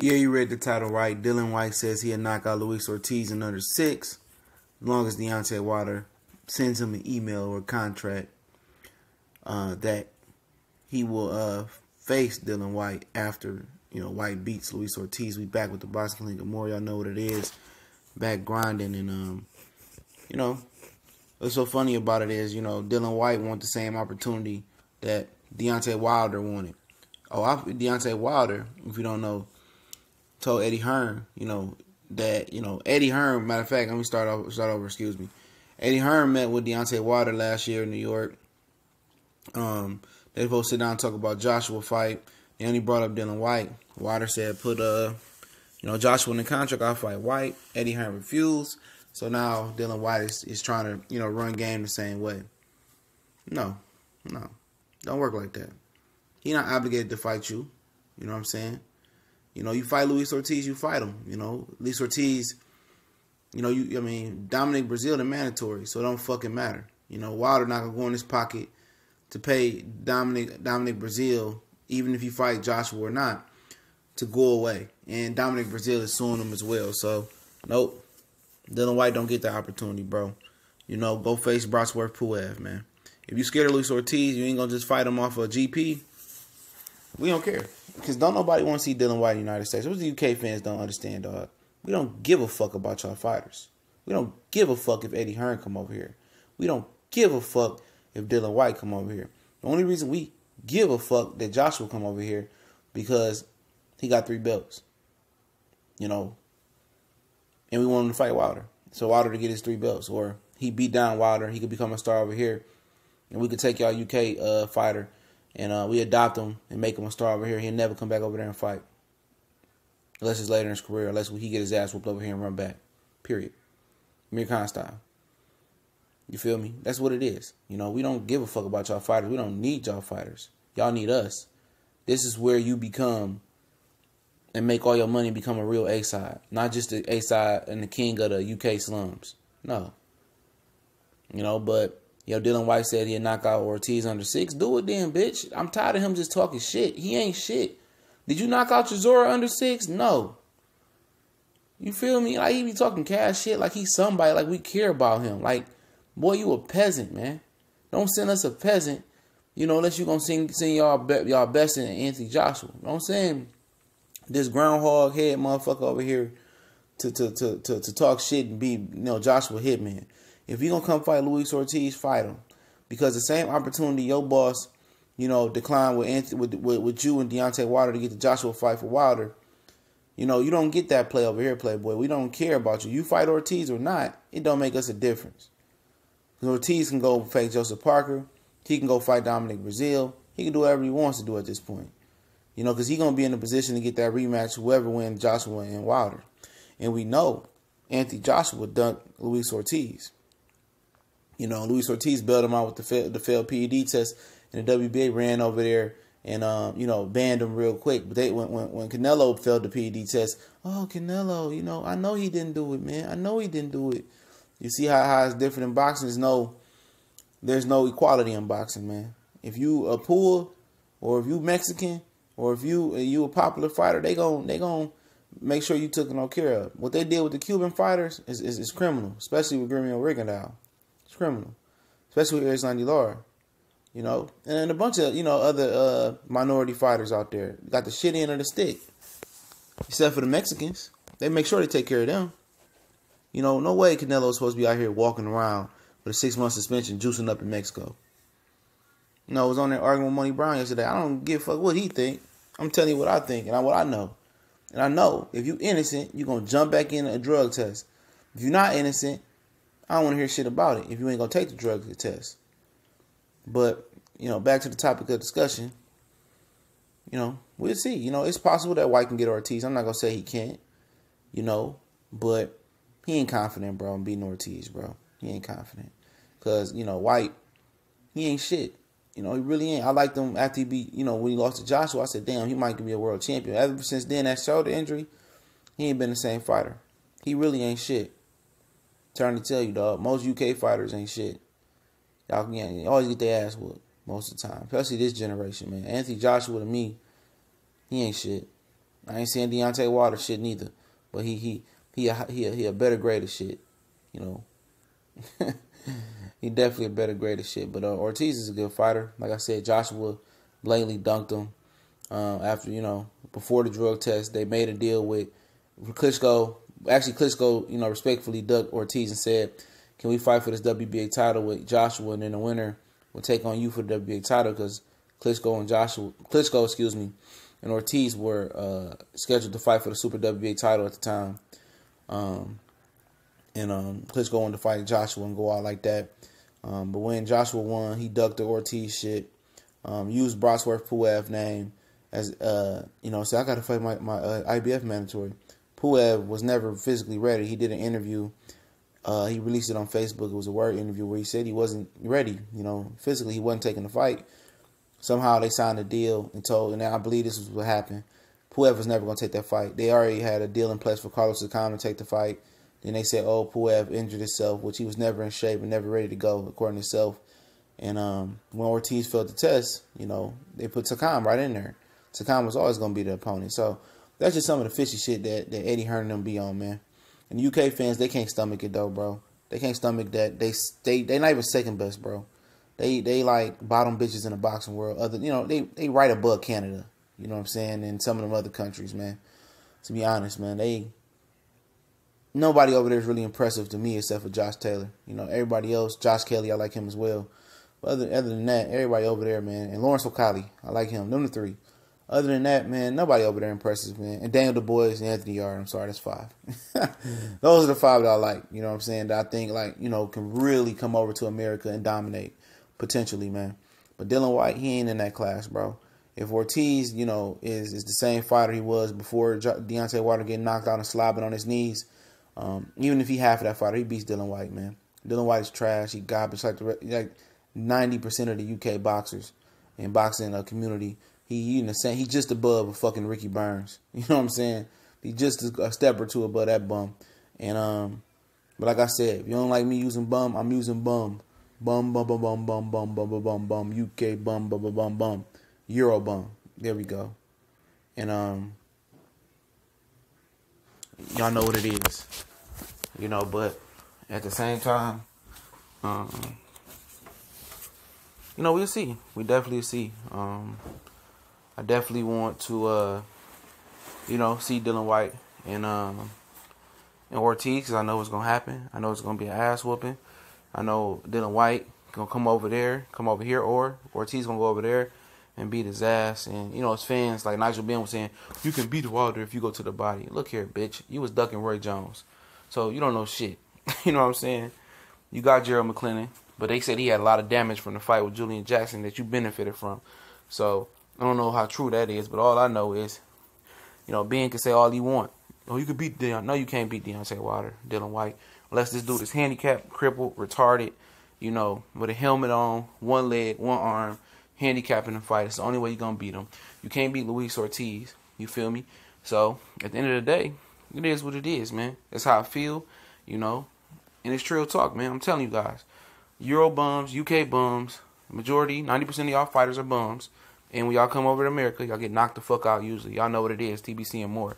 Yeah, you read the title right. Dillian Whyte says he'll knock out Luis Ortiz in under 6 as long as Deontay Wilder sends him an email or a contract that he will face Dillian Whyte after Whyte beats Luis Ortiz. We back with the Boxing League. More y'all know what it is. Back grinding and what's so funny about it is Dillian Whyte wanted the same opportunity that Deontay Wilder wanted. Deontay Wilder, if you don't know, told Eddie Hearn, that Eddie Hearn. Matter of fact, let me start over. Excuse me. Eddie Hearn met with Deontay Wilder last year in New York. They both sit down and talk about Joshua fight. They only brought up Dillian Whyte. Wilder said, "Put Joshua in the contract. I'll fight Whyte." Eddie Hearn refused. So now Dillian Whyte is trying to run game the same way. No, don't work like that. He's not obligated to fight you. You know what I'm saying? You fight Luis Ortiz, you fight him. Luis Ortiz, Dominic Brazil, the mandatory, so it don't fucking matter. Wilder not gonna go in his pocket to pay Dominic Brazil, even if you fight Joshua or not, to go away. And Dominic Brazil is suing him as well. So, nope. Dillian Whyte don't get that opportunity, bro. Go face Brosworth Puev, man. If you scared of Luis Ortiz, you ain't gonna just fight him off of GP. We don't care. Because don't nobody want to see Dillian Whyte in the United States. What the UK fans don't understand, dog. We don't give a fuck about y'all fighters. We don't give a fuck if Eddie Hearn come over here. We don't give a fuck if Dillian Whyte come over here. The only reason we give a fuck that Joshua come over here because he got 3 belts. And we want him to fight Wilder. So Wilder to get his 3 belts. Or he beat down Wilder. He could become a star over here. And we could take y'all UK fighter and we adopt him and make him a star over here. He'll never come back over there and fight. Unless it's later in his career. Unless he get his ass whooped over here and run back. Period. Amir Khan style. You feel me? That's what it is. We don't give a fuck about y'all fighters. We don't need y'all fighters. Y'all need us. This is where you become and make all your money become a real A-side. Not just the A-side and the king of the UK slums. No. But Dillian Whyte said he'd knock out Ortiz under 6. Do it then, bitch. I'm tired of him just talking shit. He ain't shit. Did you knock out Chisora under 6? No. You feel me? Like, he be talking cash shit like he's somebody, like we care about him. Like, boy, you a peasant, man. Don't send us a peasant, unless you gonna send y'all best in Anthony Joshua. You know what I'm saying? This groundhog head motherfucker over here to talk shit and be, Joshua Hitman. If you gonna come fight Luis Ortiz, fight him. Because the same opportunity your boss, declined with you and Deontay Wilder to get the Joshua fight for Wilder. You don't get that play over here, Playboy. We don't care about you. You fight Ortiz or not, it don't make us a difference. Ortiz can go fight Joseph Parker. He can go fight Dominic Brazil. He can do whatever he wants to do at this point. Because he's going to be in a position to get that rematch, whoever wins Joshua and Wilder. And we know Anthony Joshua dunked Luis Ortiz. Luis Ortiz bailed him out with the failed PED test, and the WBA ran over there and banned him real quick. But when Canelo failed the PED test, Canelo, I know he didn't do it, man. I know he didn't do it. You see how it's different in boxing? There's no equality in boxing, man. If you a poor, or if you Mexican, or if you a popular fighter, they gon' make sure you took no care of. What they did with the Cuban fighters is criminal, especially with Gremio Rigondeaux. It's criminal, especially with Erislandy Lara. And then a bunch of other minority fighters out there got the shit end of the stick. Except for the Mexicans, they make sure they take care of them. No way Canelo's supposed to be out here walking around with a 6-month suspension, juicing up in Mexico. I was on there arguing with Money Brown yesterday. I don't give a fuck what he think. I'm telling you what I think and what I know. And I know if you innocent, you're going to jump back in a drug test. If you're not innocent, I don't want to hear shit about it if you ain't going to take the drug test. But, back to the topic of discussion, we'll see. It's possible that Whyte can get Ortiz. I'm not going to say he can't, but he ain't confident, bro, in beating Ortiz, bro. He ain't confident. Because, Whyte, he ain't shit. He really ain't. I liked him after he beat, when he lost to Joshua. I said, damn, he might be a world champion. Ever since then, that shoulder injury, he ain't been the same fighter. He really ain't shit. Trying to tell you, dog. Most UK fighters ain't shit. Y'all always get their ass whooped most of the time. Especially this generation, man. Anthony Joshua, to me, he ain't shit. I ain't seeing Deontay Wilder shit neither. But he a better grade of shit. You know. He definitely a better grade of shit. But Ortiz is a good fighter. Like I said, Joshua blatantly dunked him. After, before the drug test, they made a deal with Klitschko. Actually, Klitschko, respectfully ducked Ortiz and said, can we fight for this WBA title with Joshua, and then the winner will take on you for the WBA title, because Klitschko, and Ortiz were scheduled to fight for the Super WBA title at the time. And Klitschko wanted to fight Joshua and go out like that. But when Joshua won, he ducked the Ortiz shit. Used Brosworth Puev name as so I got to fight my IBF mandatory. Puev was never physically ready. He did an interview. He released it on Facebook. It was a word interview where he said he wasn't ready. Physically he wasn't taking the fight. Somehow they signed a deal and I believe this was what happened. Puev was never going to take that fight. They already had a deal in place for Carlos Takam to take the fight. Then they said, Puev injured himself, which he was never in shape and never ready to go, according to himself. And when Ortiz failed the test, they put Takam right in there. Takam was always going to be the opponent. So that's just some of the fishy shit that Eddie Hearn and them be on, man. And the UK fans, they can't stomach it, though, bro. They can't stomach that. They not even second best, bro. They like bottom bitches in the boxing world. They right above Canada. You know what I'm saying? And some of them other countries, man. To be honest, man, nobody over there is really impressive to me except for Josh Taylor. Everybody else, Josh Kelly, I like him as well. But other than that, everybody over there, man. And Lawrence O'Callaghan, I like him. Them the three. Other than that, man, nobody over there impresses, man. And Daniel Du Bois and Anthony Yarde, I'm sorry, that's 5. Those are the 5 that I like, you know what I'm saying, that I think, can really come over to America and dominate, potentially, man. But Dillian Whyte, he ain't in that class, bro. If Ortiz, is the same fighter he was before Deontay Wilder getting knocked out and slobbing on his knees, even if he half of that fighter, he beats Dillian Whyte, man. Dillian Whyte is trash. He garbage like 90% of the UK boxers and boxing community. He's just above a fucking Ricky Burns. You know what I'm saying? He's just a step or two above that bum. And but like I said, if you don't like me using bum, I'm using bum. Bum bum bum bum bum bum bum bum bum bum UK bum bum bum bum bum Euro bum. There we go. And y'all know what it is. But at the same time, we'll see. We definitely see. I definitely want to, see Dillian Whyte and Ortiz, because I know what's going to happen. I know it's going to be an ass whooping. I know Dillian Whyte going to come over here, or Ortiz going to go over there and beat his ass. And, his fans, like Nigel Benn was saying, you can beat Wilder if you go to the body. Look here, bitch. You was ducking Roy Jones. So you don't know shit. You know what I'm saying? You got Gerald McClellan, but they said he had a lot of damage from the fight with Julian Jackson that you benefited from. So I don't know how true that is, but all I know is, Ben can say all he want. Oh, you can beat Deion. No, you can't beat Deontay Wilder, Dillian Whyte, unless this dude is handicapped, crippled, retarded, with a helmet on, one leg, one arm, handicapped in the fight. It's the only way you're going to beat him. You can't beat Luis Ortiz. You feel me? So, at the end of the day, it is what it is, man. That's how I feel, and it's trill talk, man. I'm telling you guys. Euro bums, UK bums, majority, 90% of y'all fighters are bums. And when y'all come over to America, y'all get knocked the fuck out usually. Y'all know what it is, TBC and more.